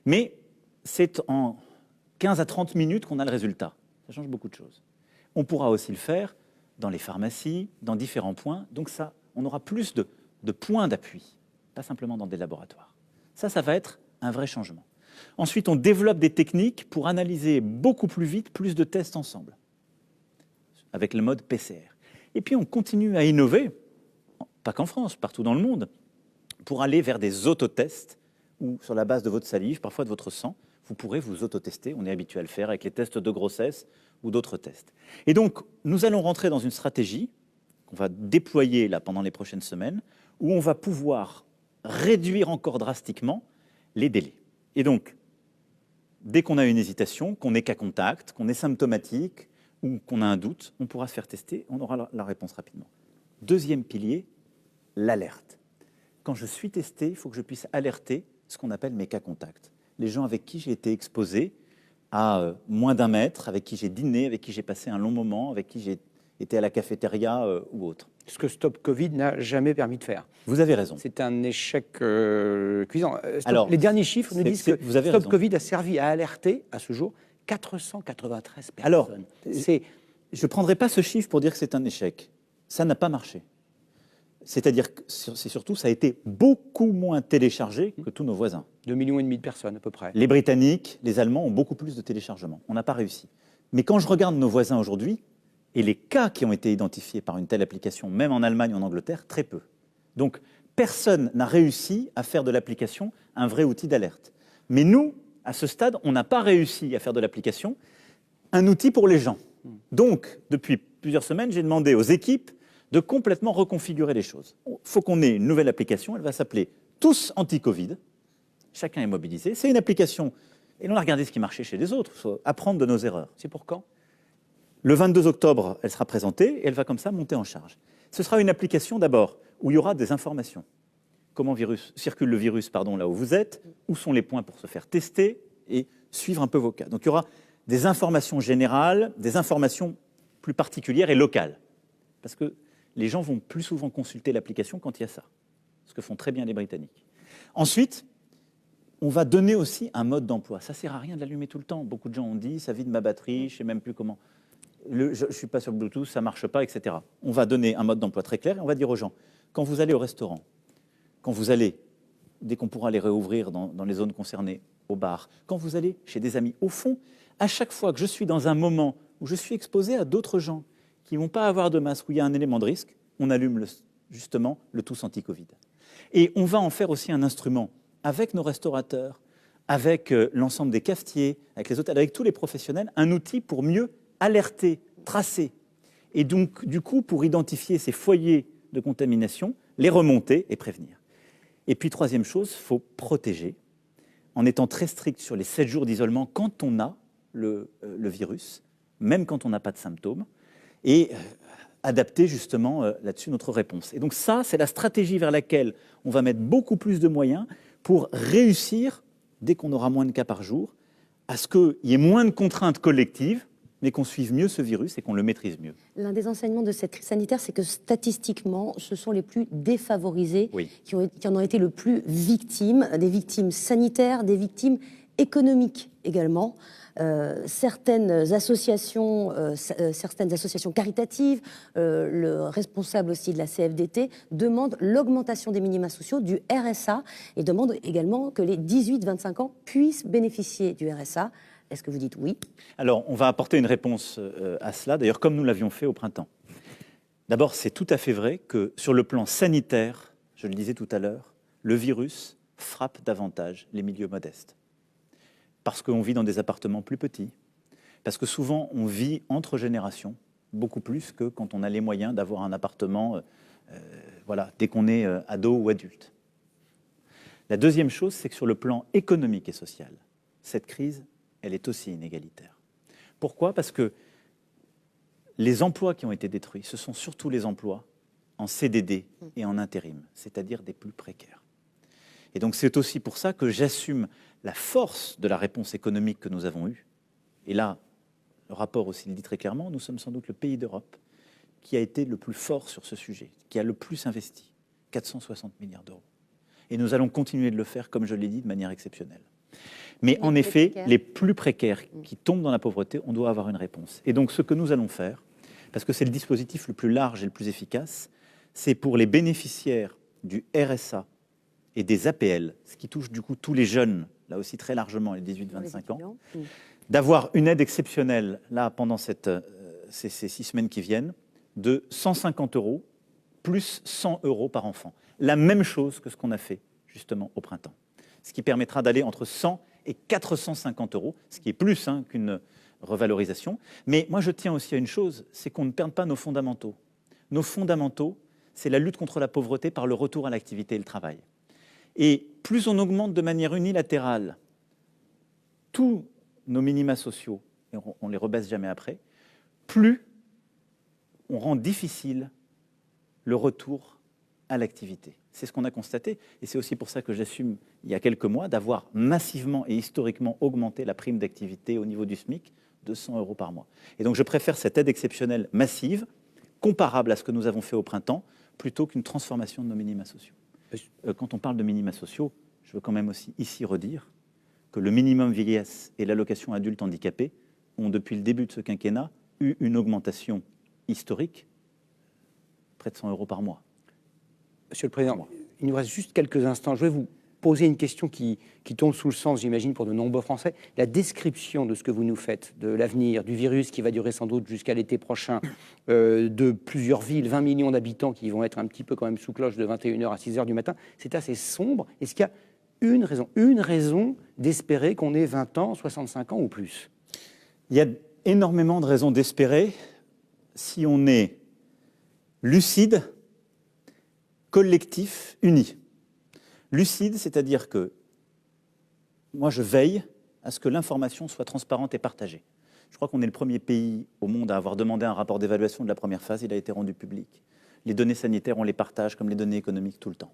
Mais c'est en 15 à 30 minutes qu'on a le résultat. Ça change beaucoup de choses. On pourra aussi le faire dans les pharmacies, dans différents points. Donc ça, on aura plus de points d'appui, pas simplement dans des laboratoires. Ça va être un vrai changement. Ensuite, on développe des techniques pour analyser beaucoup plus vite, plus de tests ensemble, avec le mode PCR. Et puis, on continue à innover, pas qu'en France, partout dans le monde, pour aller vers des autotests où, sur la base de votre salive, parfois de votre sang, vous pourrez vous autotester. On est habitué à le faire avec les tests de grossesse ou d'autres tests. Et donc, nous allons rentrer dans une stratégie qu'on va déployer là pendant les prochaines semaines, où on va pouvoir réduire encore drastiquement les délais. Et donc, dès qu'on a une hésitation, qu'on est cas contact, qu'on est symptomatique ou qu'on a un doute, on pourra se faire tester, on aura la réponse rapidement. Deuxième pilier, l'alerte. Quand je suis testé, il faut que je puisse alerter ce qu'on appelle mes cas contacts. Les gens avec qui j'ai été exposé à moins d'1 mètre, avec qui j'ai dîné, avec qui j'ai passé un long moment, avec qui j'ai été à la cafétéria ou autre. Ce que Stop Covid n'a jamais permis de faire. Vous avez raison. C'est un échec cuisant. Alors, les derniers chiffres nous disent que vous avez Stop raison. Covid a servi à alerter, à ce jour, 493 personnes. Alors, c'est je ne prendrai pas ce chiffre pour dire que c'est un échec. Ça n'a pas marché. C'est-à-dire que c'est surtout, ça a été beaucoup moins téléchargé que tous nos voisins. 2,5 millions de personnes à peu près. Les Britanniques, les Allemands ont beaucoup plus de téléchargements. On n'a pas réussi. Mais quand je regarde nos voisins aujourd'hui, et les cas qui ont été identifiés par une telle application, même en Allemagne ou en Angleterre, très peu. Donc, personne n'a réussi à faire de l'application un vrai outil d'alerte. Mais nous, à ce stade, on n'a pas réussi à faire de l'application un outil pour les gens. Donc, depuis plusieurs semaines, j'ai demandé aux équipes de complètement reconfigurer les choses. Il faut qu'on ait une nouvelle application, elle va s'appeler Tous Anti-Covid. Chacun est mobilisé. C'est une application, et on a regardé ce qui marchait chez les autres, il faut apprendre de nos erreurs. C'est pour quand ? Le 22 octobre, elle sera présentée et elle va comme ça monter en charge. Ce sera une application d'abord où il y aura des informations. Comment circule le virus là où vous êtes, où sont les points pour se faire tester et suivre un peu vos cas. Donc il y aura des informations générales, des informations plus particulières et locales. Parce que les gens vont plus souvent consulter l'application quand il y a ça, ce que font très bien les Britanniques. Ensuite, on va donner aussi un mode d'emploi. Ça ne sert à rien de l'allumer tout le temps. Beaucoup de gens ont dit, ça vide ma batterie, je ne sais même plus comment. Je ne suis pas sur Bluetooth, ça ne marche pas, etc. On va donner un mode d'emploi très clair et on va dire aux gens, quand vous allez au restaurant, quand vous allez, dès qu'on pourra les réouvrir dans les zones concernées, au bar, quand vous allez chez des amis, au fond, à chaque fois que je suis dans un moment où je suis exposé à d'autres gens qui ne vont pas avoir de masque, où il y a un élément de risque, on allume justement le Tous Anti-Covid. Et on va en faire aussi un instrument avec nos restaurateurs, avec l'ensemble des cafetiers, avec les hôtels, avec tous les professionnels, un outil pour mieux alerter, tracer, et donc du coup pour identifier ces foyers de contamination, les remonter et prévenir. Et puis troisième chose, il faut protéger, en étant très strict sur les 7 jours d'isolement quand on a le virus, même quand on n'a pas de symptômes, et adapter justement là-dessus notre réponse. Et donc ça, c'est la stratégie vers laquelle on va mettre beaucoup plus de moyens pour réussir, dès qu'on aura moins de cas par jour, à ce qu'il y ait moins de contraintes collectives, mais qu'on suive mieux ce virus et qu'on le maîtrise mieux. L'un des enseignements de cette crise sanitaire, c'est que statistiquement, ce sont les plus défavorisés qui en ont été le plus victimes, des victimes sanitaires, des victimes économiques également. Certaines associations caritatives, le responsable aussi de la CFDT demande l'augmentation des minima sociaux, du RSA, et demande également que les 18-25 ans puissent bénéficier du RSA. Est-ce que vous dites oui ? Alors, on va apporter une réponse à cela, d'ailleurs comme nous l'avions fait au printemps. D'abord, c'est tout à fait vrai que sur le plan sanitaire, je le disais tout à l'heure, le virus frappe davantage les milieux modestes. Parce qu'on vit dans des appartements plus petits, parce que souvent on vit entre générations, beaucoup plus que quand on a les moyens d'avoir un appartement dès qu'on est ado ou adulte. La deuxième chose, c'est que sur le plan économique et social, cette crise, elle est aussi inégalitaire. Pourquoi ? Parce que les emplois qui ont été détruits, ce sont surtout les emplois en CDD et en intérim, c'est-à-dire des plus précaires. Et donc c'est aussi pour ça que j'assume la force de la réponse économique que nous avons eue. Et là, le rapport aussi le dit très clairement, nous sommes sans doute le pays d'Europe qui a été le plus fort sur ce sujet, qui a le plus investi, 460 milliards d'euros. Et nous allons continuer de le faire, comme je l'ai dit, de manière exceptionnelle. Mais en effet, les plus précaires qui tombent dans la pauvreté, on doit avoir une réponse. Et donc ce que nous allons faire, parce que c'est le dispositif le plus large et le plus efficace, c'est pour les bénéficiaires du RSA et des APL, ce qui touche du coup tous les jeunes, là aussi très largement, les 18-25 ans, d'avoir une aide exceptionnelle, là, pendant ces 6 semaines qui viennent, de 150 € plus 100 € par enfant. La même chose que ce qu'on a fait, justement, au printemps. Ce qui permettra d'aller entre 100 et 450 €, ce qui est plus qu'une revalorisation. Mais moi, je tiens aussi à une chose, c'est qu'on ne perde pas nos fondamentaux. Nos fondamentaux, c'est la lutte contre la pauvreté par le retour à l'activité et le travail. Et plus on augmente de manière unilatérale tous nos minima sociaux, et on ne les rebaisse jamais après, plus on rend difficile le retour à l'activité. C'est ce qu'on a constaté, et c'est aussi pour ça que j'assume, il y a quelques mois, d'avoir massivement et historiquement augmenté la prime d'activité au niveau du SMIC de 100 € par mois. Et donc je préfère cette aide exceptionnelle massive, comparable à ce que nous avons fait au printemps, plutôt qu'une transformation de nos minima sociaux. Quand on parle de minima sociaux, je veux quand même aussi ici redire que le minimum vieillesse et l'allocation adulte handicapé ont, depuis le début de ce quinquennat, eu une augmentation historique, près de 100 € par mois. Monsieur le Président, il nous reste juste quelques instants. Je vais vous poser une question qui tombe sous le sens, j'imagine, pour de nombreux Français. La description de ce que vous nous faites, de l'avenir, du virus qui va durer sans doute jusqu'à l'été prochain, de plusieurs villes, 20 millions d'habitants qui vont être un petit peu quand même sous cloche de 21h à 6h du matin, c'est assez sombre. Est-ce qu'il y a une raison d'espérer qu'on ait 20 ans, 65 ans ou plus? Il y a énormément de raisons d'espérer si on est lucide, collectif, uni. Lucide, c'est-à-dire que moi, je veille à ce que l'information soit transparente et partagée. Je crois qu'on est le premier pays au monde à avoir demandé un rapport d'évaluation de la première phase. Il a été rendu public. Les données sanitaires, on les partage comme les données économiques tout le temps.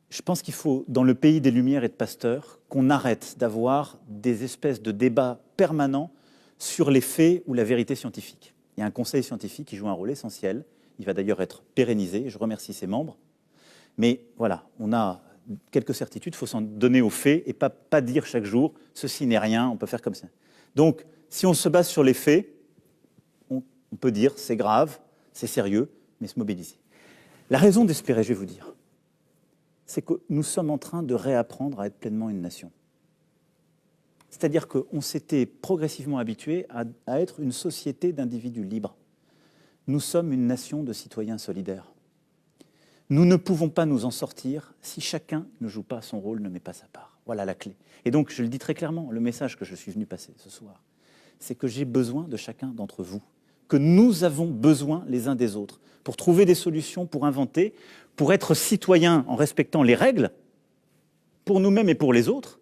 Je pense qu'il faut, dans le pays des Lumières et de Pasteur, qu'on arrête d'avoir des espèces de débats permanents sur les faits ou la vérité scientifique. Il y a un conseil scientifique qui joue un rôle essentiel. Il va d'ailleurs être pérennisé. Je remercie ses membres. Mais voilà, on a quelques certitudes, il faut s'en donner aux faits et pas dire chaque jour « ceci n'est rien, on peut faire comme ça ». Donc, si on se base sur les faits, on peut dire « c'est grave, c'est sérieux », mais se mobiliser. La raison d'espérer, je vais vous dire, c'est que nous sommes en train de réapprendre à être pleinement une nation. C'est-à-dire qu'on s'était progressivement habitué à être une société d'individus libres. Nous sommes une nation de citoyens solidaires. Nous ne pouvons pas nous en sortir si chacun ne joue pas son rôle, ne met pas sa part. Voilà la clé. Et donc, je le dis très clairement, le message que je suis venu passer ce soir, c'est que j'ai besoin de chacun d'entre vous, que nous avons besoin les uns des autres, pour trouver des solutions, pour inventer, pour être citoyens en respectant les règles, pour nous-mêmes et pour les autres,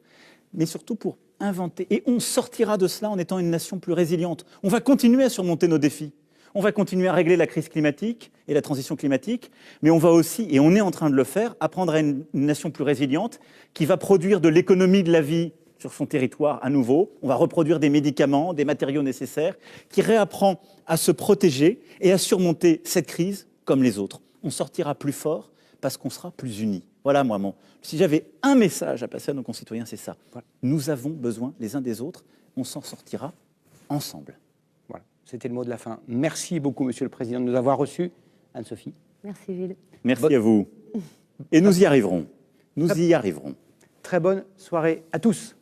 mais surtout pour inventer. Et on sortira de cela en étant une nation plus résiliente. On va continuer à surmonter nos défis. On va continuer à régler la crise climatique et la transition climatique, mais on va aussi, et on est en train de le faire, apprendre à une nation plus résiliente qui va produire de l'économie de la vie sur son territoire à nouveau. On va reproduire des médicaments, des matériaux nécessaires, qui réapprend à se protéger et à surmonter cette crise comme les autres. On sortira plus fort parce qu'on sera plus unis. Voilà, moi, si j'avais un message à passer à nos concitoyens, c'est ça. Voilà. Nous avons besoin les uns des autres, on s'en sortira ensemble. Voilà, c'était le mot de la fin. Merci beaucoup, Monsieur le Président, de nous avoir reçus. Anne-Sophie. Merci, Gilles. Merci à vous. Et nous y arriverons. Nous y arriverons. Très bonne soirée à tous.